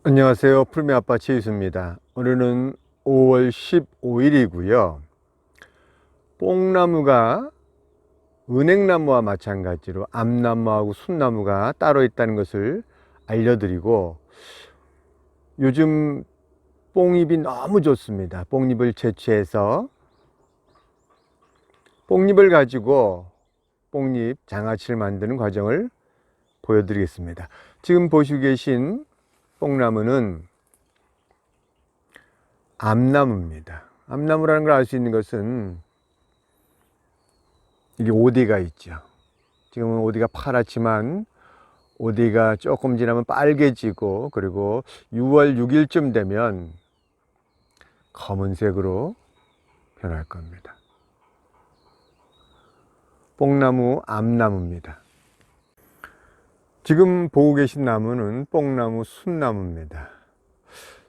안녕하세요. 푸르메 아빠 최유수입니다. 오늘은 5월 15일이고요. 뽕나무가 은행나무와 마찬가지로 암나무하고 순나무가 따로 있다는 것을 알려드리고, 요즘 뽕잎이 너무 좋습니다. 뽕잎을 채취해서 뽕잎을 가지고 뽕잎 장아찌를 만드는 과정을 보여드리겠습니다. 지금 보시고 계신 뽕나무는 암나무입니다. 암나무라는 걸 알 수 있는 것은 이게 오디가 있죠. 지금은 오디가 파랗지만 오디가 조금 지나면 빨개지고, 그리고 6월 6일쯤 되면 검은색으로 변할 겁니다. 뽕나무, 암나무입니다. 지금 보고 계신 나무는 뽕나무, 순나무입니다.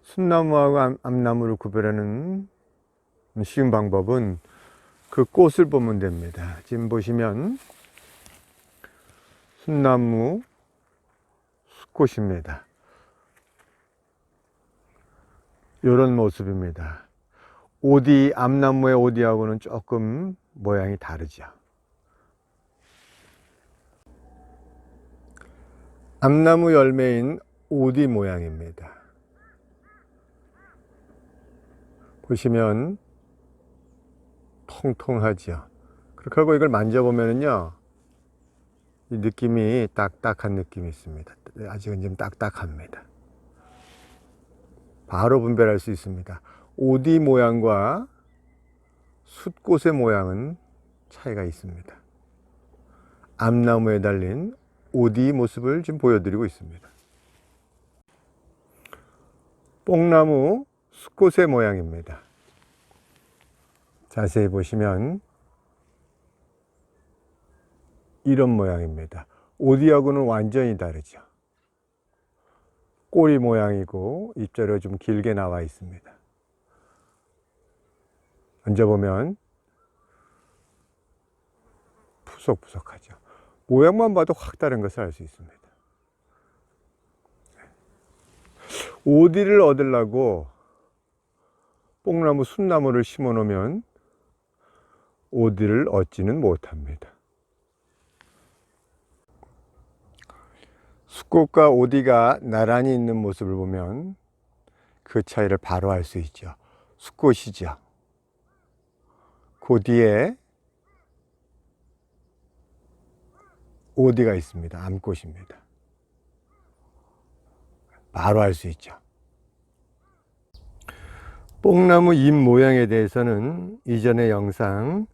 순나무하고 암나무를 구별하는 쉬운 방법은 그 꽃을 보면 됩니다. 지금 보시면 순나무 수꽃입니다. 이런 모습입니다. 오디, 암나무의 오디하고는 조금 모양이 다르죠. 암나무 열매인 오디 모양입니다. 보시면 통통하죠. 그렇게 하고 이걸 만져보면요, 이 느낌이 딱딱한 느낌이 있습니다. 아직은 좀 딱딱합니다. 바로 분별할 수 있습니다. 오디 모양과 숫꽃의 모양은 차이가 있습니다. 암나무에 달린 오디 모습을 지금 보여드리고 있습니다. 뽕나무 숫꽃의 모양입니다. 자세히 보시면 이런 모양입니다. 오디하고는 완전히 다르죠. 꼬리 모양이고 잎자루가 좀 길게 나와 있습니다. 만져보면 푸석푸석하죠. 모양만 봐도 확 다른 것을 알 수 있습니다. 오디를 얻으려고 뽕나무, 순나무를 심어 놓으면 오디를 얻지는 못합니다. 숫꽃과 오디가 나란히 있는 모습을 보면 그 차이를 바로 알 수 있죠. 숫꽃이죠. 그 뒤에 오디가 있습니다. 암꽃입니다. 바로 알 수 있죠. 뽕나무 잎 모양에 대해서는 이전의 영상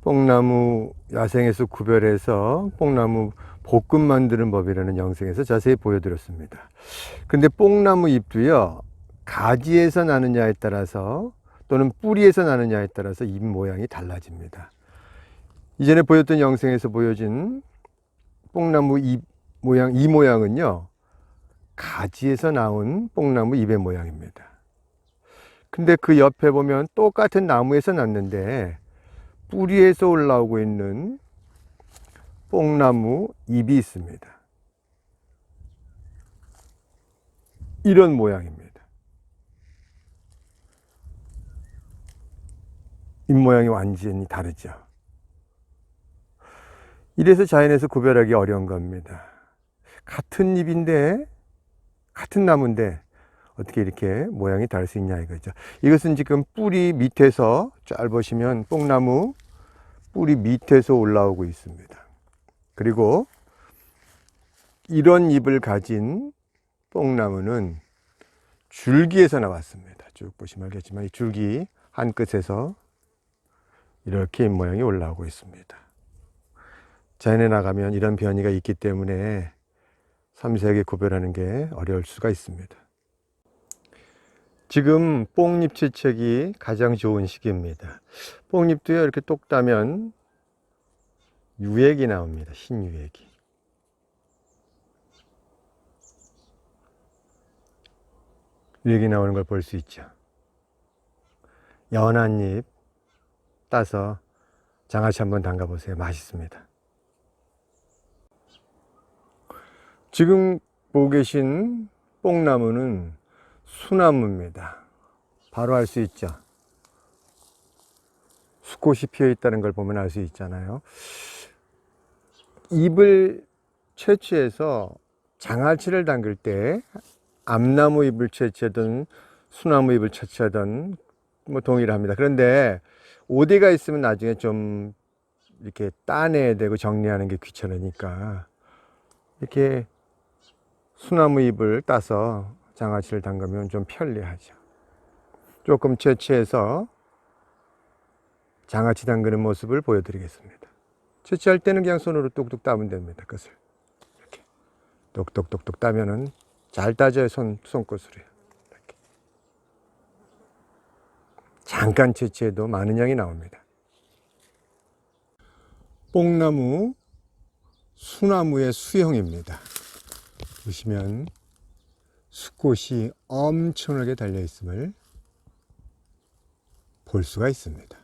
뽕나무 야생에서 구별해서 뽕나무 볶음 만드는 법이라는 영상에서 자세히 보여드렸습니다. 근데 뽕나무 잎도요, 가지에서 나느냐에 따라서 또는 뿌리에서 나느냐에 따라서 잎 모양이 달라집니다. 이전에 보였던 영상에서 보여진 뽕나무 잎 모양, 이 모양은요, 가지에서 나온 뽕나무 잎의 모양입니다. 근데 그 옆에 보면 똑같은 나무에서 났는데 뿌리에서 올라오고 있는 뽕나무 잎이 있습니다. 이런 모양입니다. 잎 모양이 완전히 다르죠. 이래서 자연에서 구별하기 어려운 겁니다. 같은 잎인데, 같은 나무인데 어떻게 이렇게 모양이 다를 수 있냐 이거죠. 이것은 지금 뿌리 밑에서 잘 보시면 뽕나무 뿌리 밑에서 올라오고 있습니다. 그리고 이런 잎을 가진 뽕나무는 줄기에서 나왔습니다. 쭉 보시면 알겠지만 이 줄기 한 끝에서 이렇게 잎 모양이 올라오고 있습니다. 자연에 나가면 이런 변이가 있기 때문에 섬세하게 구별하는 게 어려울 수가 있습니다. 지금 뽕잎 채취하기 가장 좋은 시기입니다. 뽕잎도요, 이렇게 똑 따면 유액이 나옵니다. 신유액이. 유액이 나오는 걸 볼 수 있죠. 연한 잎 따서 장아찌 한번 담가 보세요. 맛있습니다. 지금 보고 계신 뽕나무는 수나무입니다. 바로 알 수 있죠. 수꽃이 피어 있다는 걸 보면 알 수 있잖아요. 잎을 채취해서 장아찌를 담글 때 암나무 잎을 채취하든 수나무 잎을 채취하든 뭐 동일합니다. 그런데 오대가 있으면 나중에 좀 이렇게 따내야 되고 정리하는 게 귀찮으니까 이렇게 수나무 잎을 따서 장아찌를 담그면 좀 편리하죠. 조금 채취해서 장아찌 담그는 모습을 보여드리겠습니다. 채취할 때는 그냥 손으로 뚝뚝 따면 됩니다. 끝을 이렇게 똑똑똑똑 따면은 잘 따져요. 손끝으로요. 이렇게 잠깐 채취해도 많은 양이 나옵니다. 뽕나무, 수나무의 수형입니다. 보시면 수꽃이 엄청나게 달려 있음을 볼 수가 있습니다.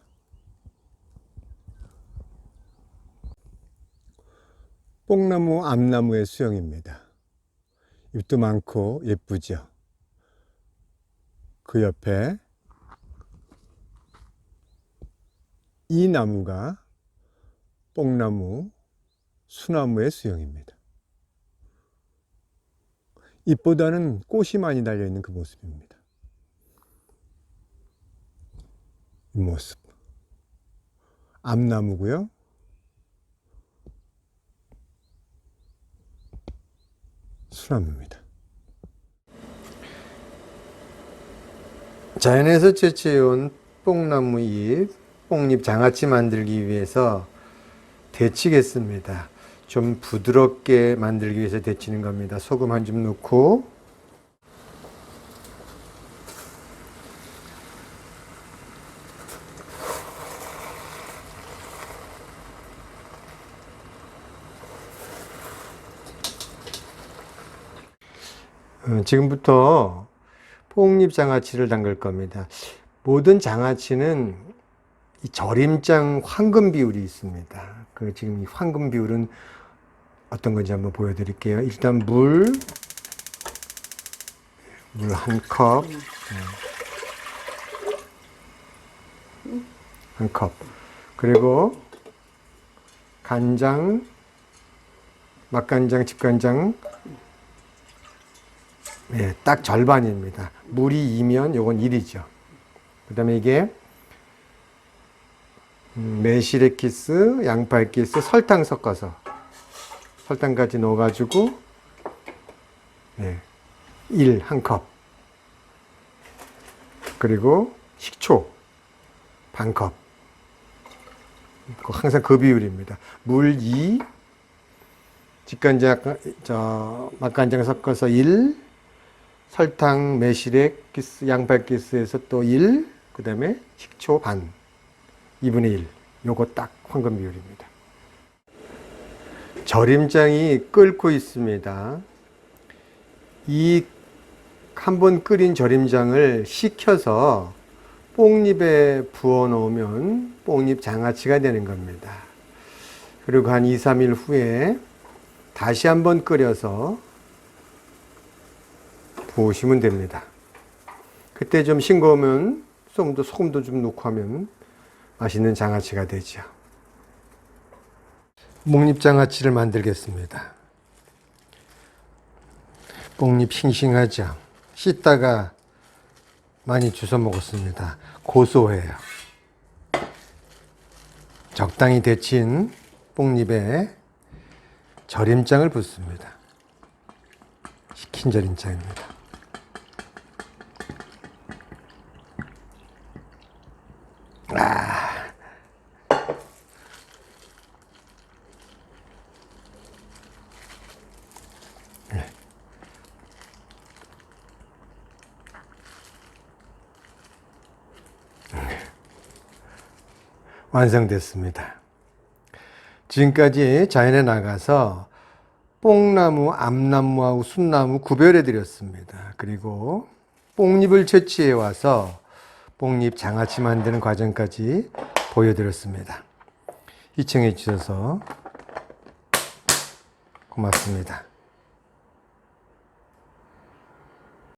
뽕나무, 암나무의 수형입니다. 잎도 많고 예쁘죠. 그 옆에 이 나무가 뽕나무, 수나무의 수형입니다. 잎보다는 꽃이 많이 달려있는 그 모습입니다. 이 모습. 암나무고요. 수나무입니다. 자연에서 채취해온 뽕나무 잎, 뽕잎 장아찌 만들기 위해서 데치겠습니다. 좀 부드럽게 만들기 위해서 데치는 겁니다. 소금 한 줌 넣고 지금부터 뽕잎 장아찌를 담글 겁니다. 모든 장아찌는 이 절임장 황금 비율이 있습니다. 그 지금 이 황금 비율은 어떤 건지 한번 보여드릴게요. 일단 물 한 컵, 한 컵. 그리고 간장, 맛간장, 집간장, 네, 딱 절반입니다. 물이 2면 요건 1이죠. 그 다음에 이게 매실액기스, 양파액기스, 설탕 섞어서 설탕까지 넣어가지고 네, 1 컵. 그리고 식초 반 컵. 항상 그 비율입니다. 물 2, 직간장, 맛간장 섞어서 1, 설탕, 매실액, 기스, 양파기스에서 또 1, 그 다음에 식초 반, 2분의 1. 요거 딱 황금 비율입니다. 절임장이 끓고 있습니다. 이 한번 끓인 절임장을 식혀서 뽕잎에 부어 놓으면 뽕잎 장아찌가 되는 겁니다. 그리고 한 2, 3일 후에 다시 한번 끓여서 부으시면 됩니다. 그때 좀 싱거우면 소금도 좀 넣고 하면 맛있는 장아찌가 되죠. 뽕잎 장아찌를 만들겠습니다. 뽕잎 싱싱하죠. 씻다가 많이 주워 먹었습니다. 고소해요. 적당히 데친 뽕잎에 절임장을 붓습니다. 식힌 절임장입니다. 완성됐습니다. 지금까지 자연에 나가서 뽕나무, 암나무하고 순나무 구별해 드렸습니다. 그리고 뽕잎을 채취해 와서 뽕잎 장아찌 만드는 과정까지 보여드렸습니다. 시청해 주셔서 고맙습니다.